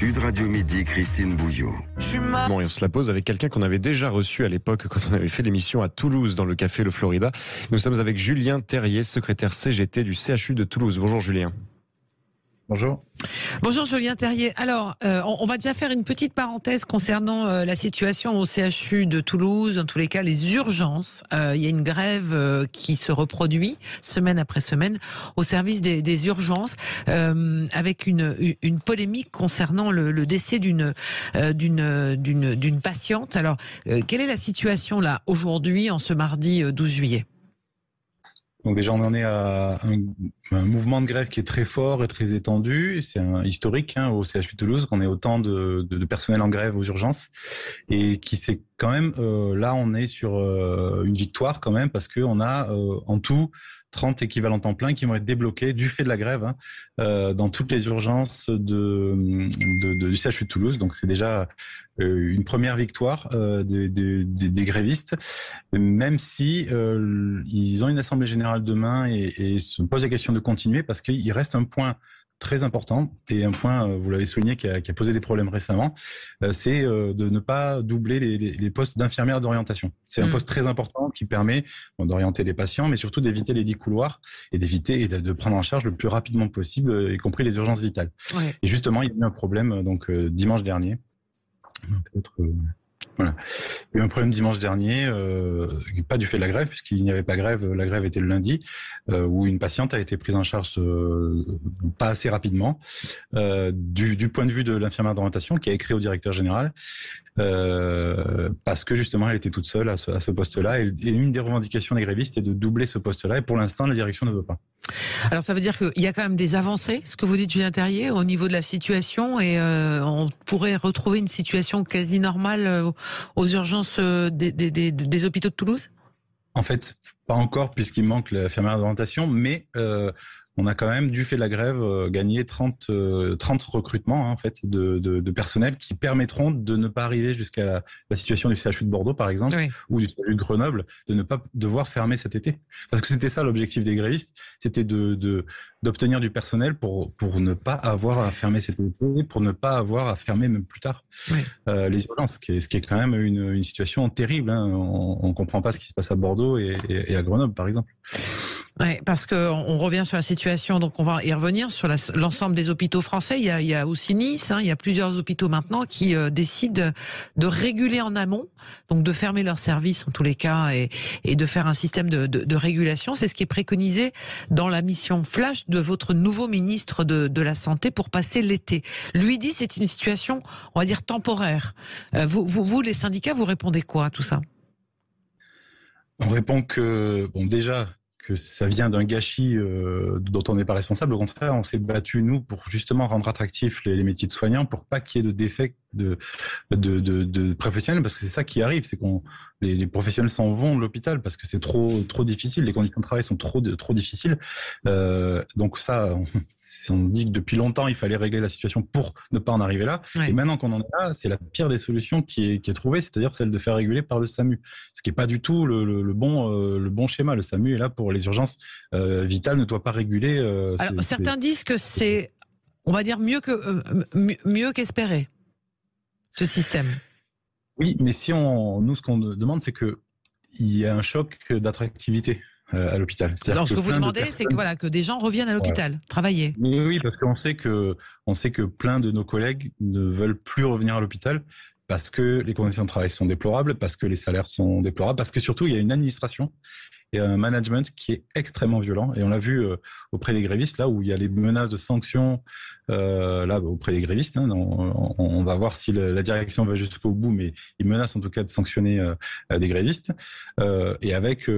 Sud Radio Midi, Christine Bouillot. Bon, et on se la pose avec quelqu'un qu'on avait déjà reçu à l'époque quand on avait fait l'émission à Toulouse dans le café Le Florida. Nous sommes avec Julien Terrier, secrétaire CGT du CHU de Toulouse. Bonjour Julien. Bonjour. Bonjour Julien Terrier. Alors, on va déjà faire une petite parenthèse concernant la situation au CHU de Toulouse, en tous les cas les urgences. Il y a une grève qui se reproduit semaine après semaine au service des urgences, avec une polémique concernant le décès d'une patiente. Alors, quelle est la situation là aujourd'hui, en ce mardi 12 juillet ? Donc déjà, on en est à un mouvement de grève qui est très fort et très étendu. C'est historique au CHU de Toulouse qu'on ait autant de personnel en grève aux urgences et qui s'est quand même, là on est sur une victoire quand même parce qu'on a en tout 30 équivalents temps plein qui vont être débloqués du fait de la grève dans toutes les urgences du CHU de Toulouse. Donc c'est déjà une première victoire des grévistes, même si ils ont une assemblée générale demain et se posent la question de continuer parce qu'il reste un point très important et un point, vous l'avez souligné, qui a posé des problèmes récemment, c'est de ne pas doubler les postes d'infirmières d'orientation. C'est un poste très important qui permet d'orienter les patients, mais surtout d'éviter les lits couloirs et d'éviter et de prendre en charge le plus rapidement possible, y compris les urgences vitales. Ouais. Et justement, il y a eu un problème donc dimanche dernier. Voilà. Il y a eu un problème dimanche dernier, pas du fait de la grève, puisqu'il n'y avait pas grève, la grève était le lundi, où une patiente a été prise en charge pas assez rapidement, du point de vue de l'infirmière d'orientation qui a écrit au directeur général, parce que justement elle était toute seule à ce poste-là, et une des revendications des grévistes est de doubler ce poste-là, et pour l'instant la direction ne veut pas. Alors ça veut dire qu'il y a quand même des avancées, ce que vous dites Julien Terrier, au niveau de la situation, et on pourrait retrouver une situation quasi normale aux urgences des hôpitaux de Toulouse ? En fait, pas encore puisqu'il manque l'infirmière d'orientation, mais on a quand même, du fait de la grève, gagné 30 recrutements en fait de personnel qui permettront de ne pas arriver jusqu'à la situation du CHU de Bordeaux, par exemple, oui, ou du CHU de Grenoble, de ne pas devoir fermer cet été. Parce que c'était ça l'objectif des grévistes, c'était d'obtenir du personnel pour ne pas avoir à fermer cet été, pour ne pas avoir à fermer même plus tard les urgences, ce qui est quand même une situation terrible. On ne comprend pas ce qui se passe à Bordeaux et à Grenoble, par exemple. Oui, parce qu'on revient sur la situation, donc on va y revenir sur l'ensemble des hôpitaux français. Il y a aussi Nice, il y a plusieurs hôpitaux maintenant qui décident de réguler en amont, donc de fermer leurs services en tous les cas et de faire un système de régulation. C'est ce qui est préconisé dans la mission flash de votre nouveau ministre de la Santé pour passer l'été. Lui dit c'est une situation, on va dire, temporaire. Vous, les syndicats, vous répondez quoi à tout ça ? On répond que, bon, déjà, que ça vient d'un gâchis dont on n'est pas responsable. Au contraire, on s'est battu, nous, pour justement rendre attractifs les métiers de soignants, pour pas qu'il y ait de défects de professionnels, parce que c'est ça qui arrive, c'est qu'on les professionnels s'en vont de l'hôpital parce que c'est trop difficile, les conditions de travail sont trop difficiles. Donc ça, on dit que depuis longtemps, il fallait régler la situation pour ne pas en arriver là. Ouais. Et maintenant qu'on en est là, c'est la pire des solutions qui est trouvée, c'est-à-dire celle de faire réguler par le SAMU, ce qui est pas du tout le bon schéma. Le SAMU est là pour les urgences vitales, ne doit pas réguler. Alors, certains disent que c'est, on va dire, mieux qu'espéré, ce système. Oui, mais nous, ce qu'on demande, c'est qu'il y ait un choc d'attractivité à l'hôpital. Alors, ce que vous demandez, c'est que des gens reviennent à l'hôpital, travailler. Oui, parce qu'on sait que plein de nos collègues ne veulent plus revenir à l'hôpital parce que les conditions de travail sont déplorables, parce que les salaires sont déplorables, parce que surtout, il y a une administration et un management qui est extrêmement violent. Et on l'a vu auprès des grévistes, là où il y a les menaces de sanctions auprès des grévistes. On va voir si la direction va jusqu'au bout, mais ils menacent en tout cas de sanctionner des grévistes. Et avec...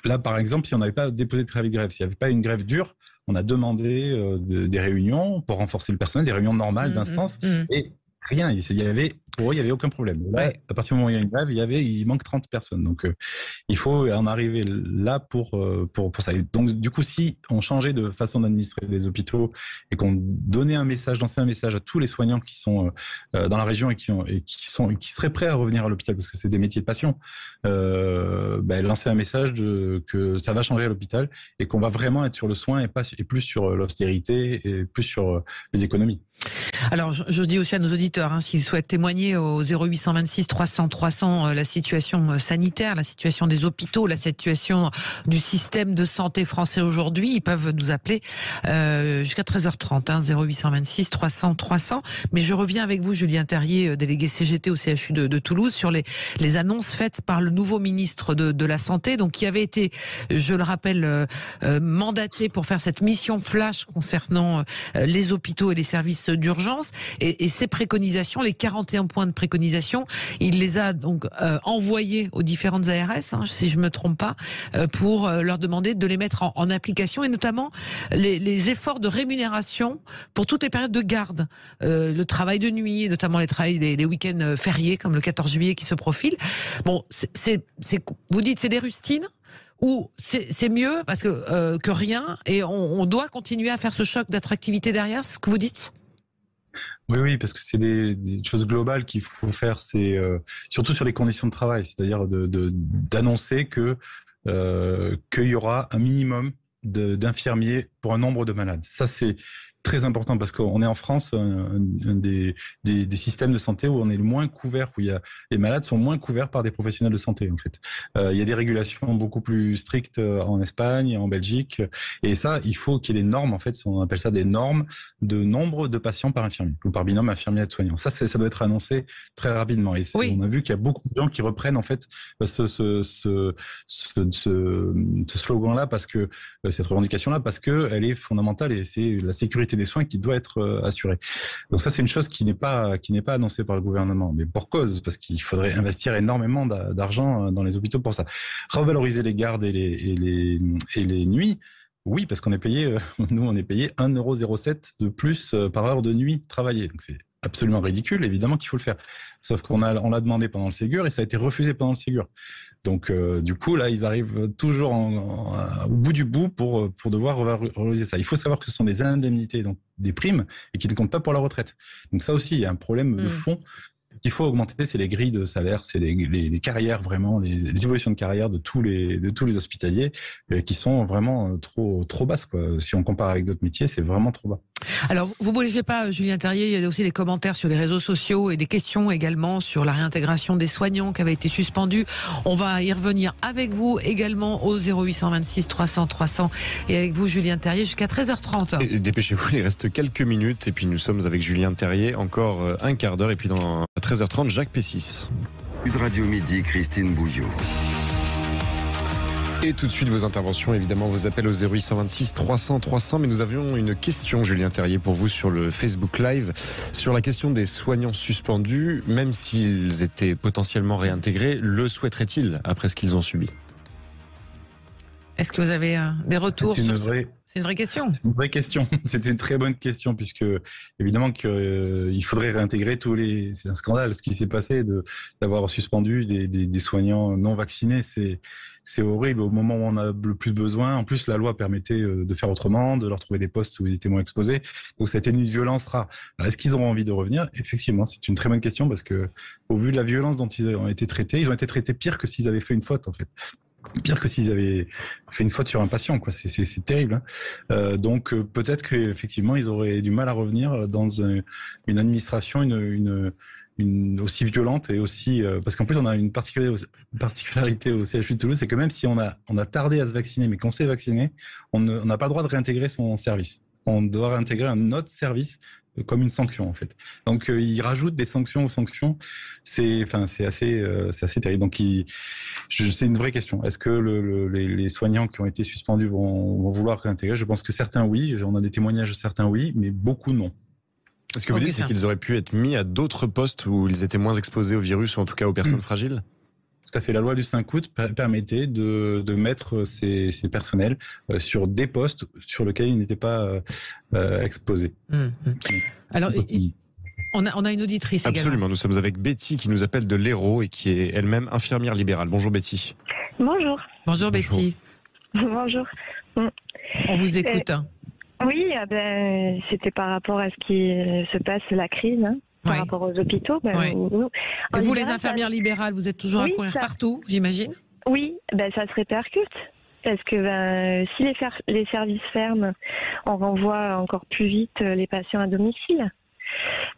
là, par exemple, si on n'avait pas déposé de préavis de grève, s'il n'y avait pas une grève dure, on a demandé des réunions pour renforcer le personnel, des réunions normales d'instance, et rien. Il y avait pour eux, il n'y avait aucun problème. Là, à partir du moment où il y a une grève, il manque 30 personnes. Donc, il faut en arriver là pour ça. Donc, du coup, si on changeait de façon d'administrer les hôpitaux et qu'on donnait lançait un message à tous les soignants qui sont dans la région et qui seraient prêts à revenir à l'hôpital parce que c'est des métiers de passion, lancer un message que ça va changer à l'hôpital et qu'on va vraiment être sur le soin et plus sur l'austérité et plus sur les économies. Alors, je dis aussi à nos auditeurs, s'ils souhaitent témoigner au 0826 300 300 la situation sanitaire, la situation des hôpitaux, la situation du système de santé français aujourd'hui, ils peuvent nous appeler jusqu'à 13h30, 0826 300 300. Mais je reviens avec vous, Julien Terrier, délégué CGT au CHU de Toulouse, sur les annonces faites par le nouveau ministre de la Santé, donc qui avait été, je le rappelle, mandaté pour faire cette mission flash concernant les hôpitaux et les services d'urgence, et ces préconisations, les 41 points de préconisation, il les a donc envoyés aux différentes ARS, si je me trompe pas, pour leur demander de les mettre en application, et notamment les efforts de rémunération pour toutes les périodes de garde, le travail de nuit, notamment les week-ends fériés comme le 14 juillet qui se profile. Bon, vous dites c'est des rustines, ou c'est mieux parce que rien, et on doit continuer à faire ce choc d'attractivité derrière, ce que vous dites? Oui, parce que c'est des choses globales qu'il faut faire, c'est surtout sur les conditions de travail, c'est-à-dire d'annoncer qu'il y aura un minimum d'infirmiers pour un nombre de malades. Ça, c'est très important parce qu'on est en France, un des systèmes de santé où on est le moins couvert, où les malades sont moins couverts par des professionnels de santé, en fait. Il y a des régulations beaucoup plus strictes en Espagne, en Belgique, et ça, il faut qu'il y ait des normes, en fait, on appelle ça des normes de nombre de patients par infirmier, ou par binôme infirmier-aide-soignant. Ça doit être annoncé très rapidement. Et on a vu qu'il y a beaucoup de gens qui reprennent, en fait, ce slogan-là, parce que cette revendication-là, parce que elle est fondamentale, et c'est la sécurité des soins qui doit être assurée. Donc ça, c'est une chose qui n'est pas annoncée par le gouvernement, mais pour cause, parce qu'il faudrait investir énormément d'argent dans les hôpitaux pour ça. Revaloriser les gardes et les nuits. Oui, parce qu'on est payé, nous on est payé 1,07 € de plus par heure de nuit travaillée. Donc c'est absolument ridicule, évidemment qu'il faut le faire. Sauf qu'on l'a demandé pendant le Ségur et ça a été refusé pendant le Ségur. Donc du coup là, ils arrivent toujours au bout du bout pour devoir revaloriser ça. Il faut savoir que ce sont des indemnités, donc des primes, et qui ne comptent pas pour la retraite. Donc ça aussi, il y a un problème de fond qu'il faut augmenter, c'est les grilles de salaire, c'est les carrières, vraiment, les évolutions de carrière de tous les hospitaliers qui sont vraiment trop basses, quoi. Si on compare avec d'autres métiers, c'est vraiment trop bas. Alors, vous ne bougez pas, Julien Terrier, il y a aussi des commentaires sur les réseaux sociaux et des questions également sur la réintégration des soignants qui avait été suspendue. On va y revenir avec vous également au 0826 300 300 et avec vous, Julien Terrier, jusqu'à 13h30. Et dépêchez-vous, il reste quelques minutes et puis nous sommes avec Julien Terrier encore un quart d'heure et puis dans 13h30, Jacques Pessis. Sud Radio Midi, Christine Bouziou. Et tout de suite vos interventions, évidemment vos appels au 0826 300 300. Mais nous avions une question, Julien Terrier, pour vous sur le Facebook Live, sur la question des soignants suspendus. Même s'ils étaient potentiellement réintégrés, le souhaiteraient-ils après ce qu'ils ont subi? Est-ce que vous avez des retours? C'est une vraie question. C'est une vraie question. C'est une très bonne question, puisque évidemment qu'il faudrait réintégrer c'est un scandale ce qui s'est passé d'avoir suspendu des soignants non vaccinés. C'est horrible au moment où on a le plus besoin. En plus, la loi permettait de faire autrement, de leur trouver des postes où ils étaient moins exposés. Donc, ça a été une violence rare. Alors, est-ce qu'ils auront envie de revenir? Effectivement, c'est une très bonne question parce que, au vu de la violence dont ils ont été traités pire que s'ils avaient fait une faute, en fait. Pire que s'ils avaient fait une faute sur un patient, quoi. C'est terrible. Donc, peut-être qu'effectivement, ils auraient du mal à revenir dans une administration, une aussi violente et aussi parce qu'en plus on a une particularité au CHU de Toulouse, c'est que même si on a tardé à se vacciner, mais qu'on s'est vacciné, on n'a pas le droit de réintégrer son service. On doit réintégrer un autre service comme une sanction, en fait. Donc ils rajoutent des sanctions aux sanctions. C'est assez terrible. Donc c'est une vraie question. Est-ce que les soignants qui ont été suspendus vont vouloir réintégrer? Je pense que certains oui. On a des témoignages de certains oui, mais beaucoup non. Ce que vous dites, c'est qu'ils auraient pu être mis à d'autres postes où ils étaient moins exposés au virus, ou en tout cas aux personnes fragiles? Tout à fait. La loi du 5 août permettait de mettre ces personnels sur des postes sur lesquels ils n'étaient pas exposés. Alors, On a une auditrice Absolument, également. nous sommes avec Betty qui nous appelle de l'Hérault et qui est elle-même infirmière libérale. Bonjour Betty. Bonjour. Bonjour Betty, Bonjour. on vous écoute. Oui, c'était par rapport à ce qui se passe, la crise, par Oui. rapport aux hôpitaux. Oui. Nous, Et en vous, les général, infirmières libérales, vous êtes toujours Oui, à courir ça- partout, j'imagine? Oui, ça se répercute. Parce que si les services ferment, on renvoie encore plus vite les patients à domicile.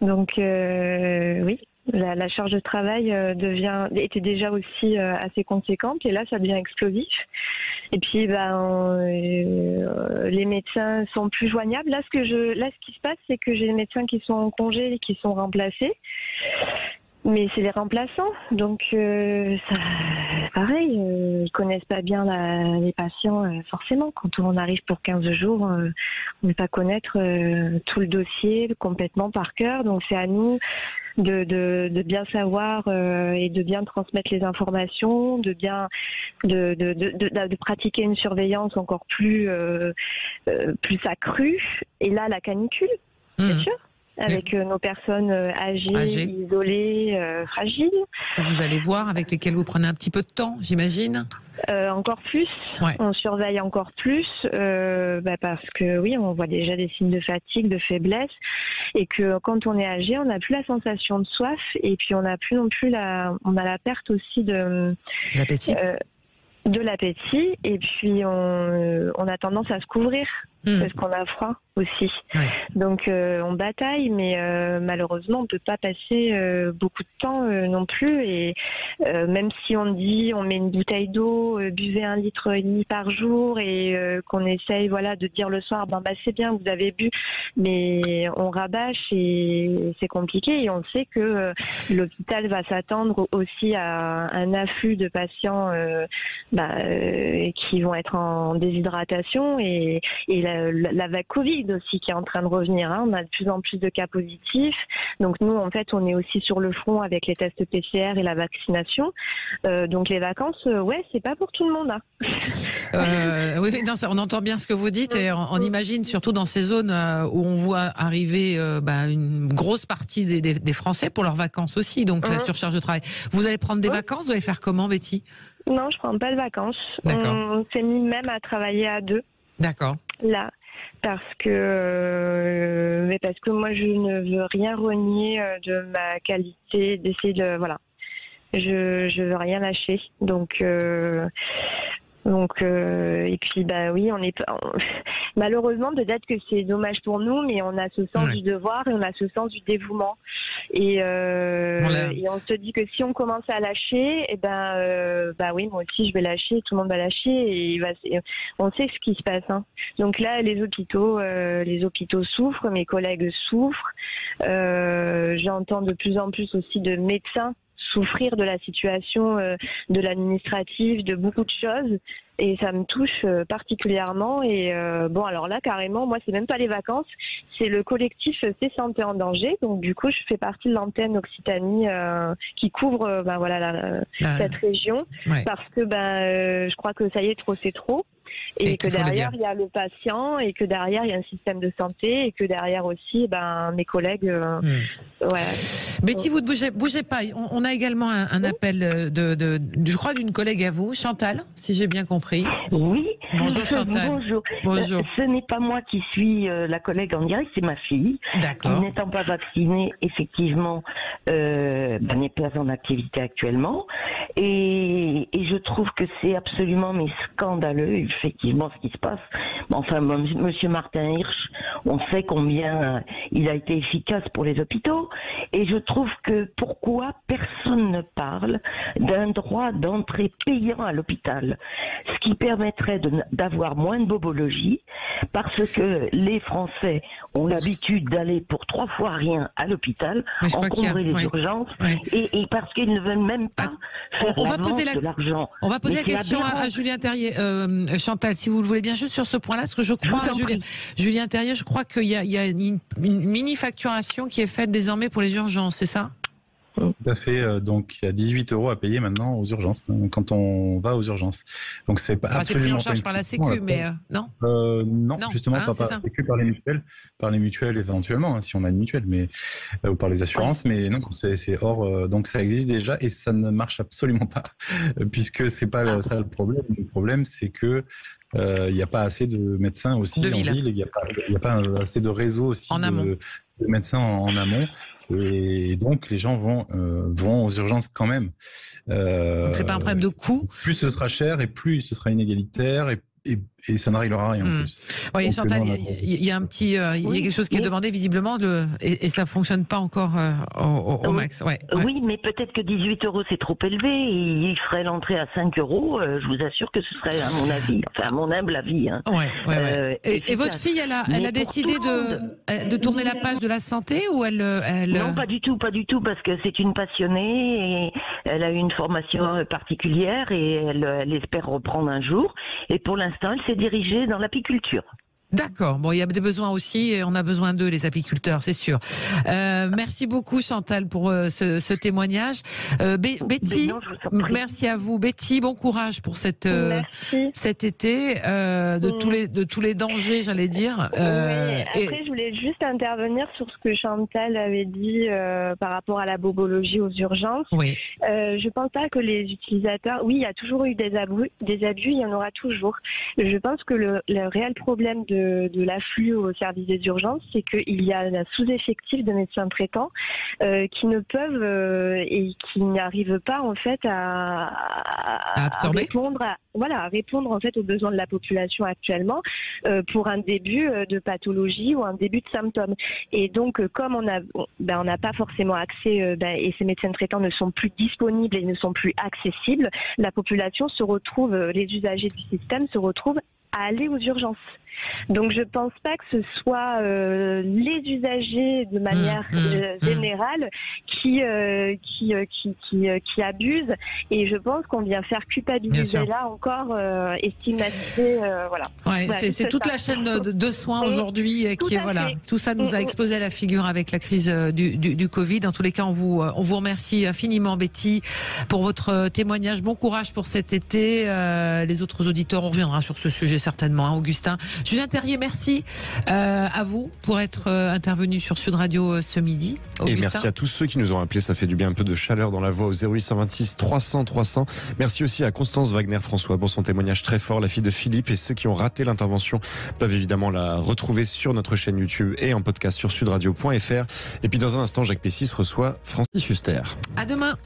Donc oui, la charge de travail était déjà aussi assez conséquente et là ça devient explosif. Et puis les médecins sont plus joignables. Là ce qui se passe, c'est que j'ai des médecins qui sont en congé et qui sont remplacés. Mais c'est les remplaçants, donc pareil, ils connaissent pas bien les patients forcément. Quand on arrive pour 15 jours, on ne va pas connaître tout le dossier complètement par cœur. Donc c'est à nous de bien savoir et de bien transmettre les informations, de pratiquer une surveillance encore plus accrue. Et là, la canicule, bien sûr. Avec nos personnes âgées, isolées, fragiles. Vous allez voir, avec lesquelles vous prenez un petit peu de temps, j'imagine. Encore plus, Ouais. on surveille encore plus, parce que oui, on voit déjà des signes de fatigue, de faiblesse, et que quand on est âgé, on n'a plus la sensation de soif, et puis on n'a plus non plus on a la perte aussi L'appétit. de l'appétit, et puis on a tendance à se couvrir. Parce qu'on a froid aussi. Ouais. Donc on bataille, mais malheureusement on ne peut pas passer beaucoup de temps non plus. Et même si on dit on met une bouteille d'eau, buvez 1,5 litre par jour et qu'on essaye de dire le soir c'est bien, vous avez bu, mais on rabâche et c'est compliqué. Et on sait que l'hôpital va s'attendre aussi à un afflux de patients qui vont être en déshydratation et la vague Covid aussi qui est en train de revenir. On a de plus en plus de cas positifs. Donc nous, en fait, on est aussi sur le front avec les tests PCR et la vaccination. Donc les vacances, c'est pas pour tout le monde. Oui, non, on entend bien ce que vous dites et on imagine surtout dans ces zones où on voit arriver une grosse partie des Français pour leurs vacances aussi, donc la surcharge de travail. Vous allez prendre des vacances, vous allez faire comment, Betty? Non, je prends pas de vacances. D'accord. On s'est mis même à travailler à 2. D'accord. Là, parce que moi je ne veux rien renier de ma qualité, d'essayer de je veux rien lâcher. Donc et puis oui, malheureusement peut-être que c'est dommage pour nous, mais on a ce sens du devoir et on a ce sens du dévouement. Et on se dit que si on commence à lâcher, oui, moi aussi je vais lâcher, tout le monde va lâcher et on sait ce qui se passe. Donc là, les hôpitaux souffrent, mes collègues souffrent. J'entends de plus en plus aussi de médecins souffrir de la situation de l'administratif, de beaucoup de choses, et ça me touche particulièrement. Et alors là, carrément, moi, c'est même pas les vacances, c'est le collectif C'est Santé en danger. Donc du coup, je fais partie de l'antenne Occitanie qui couvre cette région, parce que je crois que ça y est, trop c'est trop. Et que derrière, il y a le patient, et que derrière, il y a un système de santé, et que derrière aussi, mes collègues... Betty, vous ne bougez pas. On a également un appel je crois, d'une collègue à vous, Chantal, si j'ai bien compris. Oui. Bonjour Chantal. Bonjour. Bonjour. Ce n'est pas moi qui suis la collègue en direct, c'est ma fille. D'accord. Qui, n'étant pas vaccinée, effectivement, n'est pas en activité actuellement. Et je trouve que c'est absolument scandaleux, effectivement, ce qui se passe. Enfin, Monsieur Martin Hirsch, on sait combien il a été efficace pour les hôpitaux. Et je trouve que pourquoi personne ne parle d'un droit d'entrée payant à l'hôpital, ce qui permettrait d'avoir moins de bobologie, parce que les Français ont l'habitude d'aller pour 3 fois rien à l'hôpital, encombrer les urgences, et parce qu'ils ne veulent même pas faire la vente de l'argent. On va poser la question à Julien Terrier. Chantal, si vous le voulez bien, juste sur ce point-là, parce que je crois, Julien Terrier, je crois qu'il y a une mini-facturation qui est faite désormais pour les urgences, c'est ça ? Tout à fait. Donc, il y a 18 € à payer maintenant aux urgences, quand on va aux urgences. Donc, c'est pas absolument. C'est pris en charge par la Sécu, mais non. Non, justement, pas par la Sécu, par les mutuelles éventuellement, si on a une mutuelle, mais ou par les assurances. Mais non, c'est hors. Donc, ça existe déjà et ça ne marche absolument pas, puisque c'est pas ça le problème. Le problème, c'est que il n'y a pas assez de médecins aussi en ville. Il n'y a pas assez de réseau aussi de médecins en amont. Et donc, les gens vont aux urgences quand même. Donc, c'est pas un problème de coût. Plus ce sera cher et plus ce sera inégalitaire et ça n'arrivera rien en plus. Oui, Chantal, il y a quelque chose qui est demandé visiblement et ça fonctionne pas encore au max. Ouais. Oui, mais peut-être que 18 € c'est trop élevé. Il ferait l'entrée à 5 €. Je vous assure que ce serait, à mon avis, enfin à mon humble avis. Hein. Et votre fille, elle a décidé de tourner la page de la santé ou elle... Non, pas du tout, parce que c'est une passionnée et elle a eu une formation particulière et elle espère reprendre un jour. Et pour l'instant, elle s'est dirigée dans l'apiculture. D'accord. Bon, il y a des besoins aussi et on a besoin d'eux, les apiculteurs, c'est sûr. Merci beaucoup, Chantal, pour ce témoignage. Betty, merci à vous. Betty, bon courage pour cet été, de tous les dangers, j'allais dire. Après, je voulais juste intervenir sur ce que Chantal avait dit par rapport à la bobologie aux urgences. Oui. Je pense pas que les utilisateurs... Oui, il y a toujours eu des abus, il y en aura toujours. Je pense que le réel problème de l'afflux au service des urgences, c'est qu'il y a un sous-effectif de médecins traitants qui ne peuvent et qui n'arrivent pas en fait à répondre en fait aux besoins de la population actuellement pour un début de pathologie ou un début de symptômes. Et donc comme on n'a pas forcément accès et ces médecins traitants ne sont plus disponibles et ne sont plus accessibles, la population se retrouve, les usagers du système se retrouvent à aller aux urgences. Donc je pense pas que ce soit les usagers de manière générale qui abusent, et je pense qu'on vient faire culpabiliser là encore et stigmatiser c'est toute la chaîne de soins aujourd'hui qui tout ça nous a exposé à la figure avec la crise du Covid. En tous les cas, on vous remercie infiniment, Betty, pour votre témoignage. Bon courage pour cet été. Les autres auditeurs, on reviendra sur ce sujet certainement, hein, Augustin. Julien Terrier, merci à vous pour être intervenu sur Sud Radio ce midi. Augustin. Et merci à tous ceux qui nous ont appelés, ça fait du bien, un peu de chaleur dans la voix au 0826 300 300. Merci aussi à Constance Wagner-François pour son témoignage très fort, la fille de Philippe, et ceux qui ont raté l'intervention peuvent évidemment la retrouver sur notre chaîne YouTube et en podcast sur sudradio.fr. Et puis dans un instant, Jacques Pessis reçoit Francis Huster. À demain.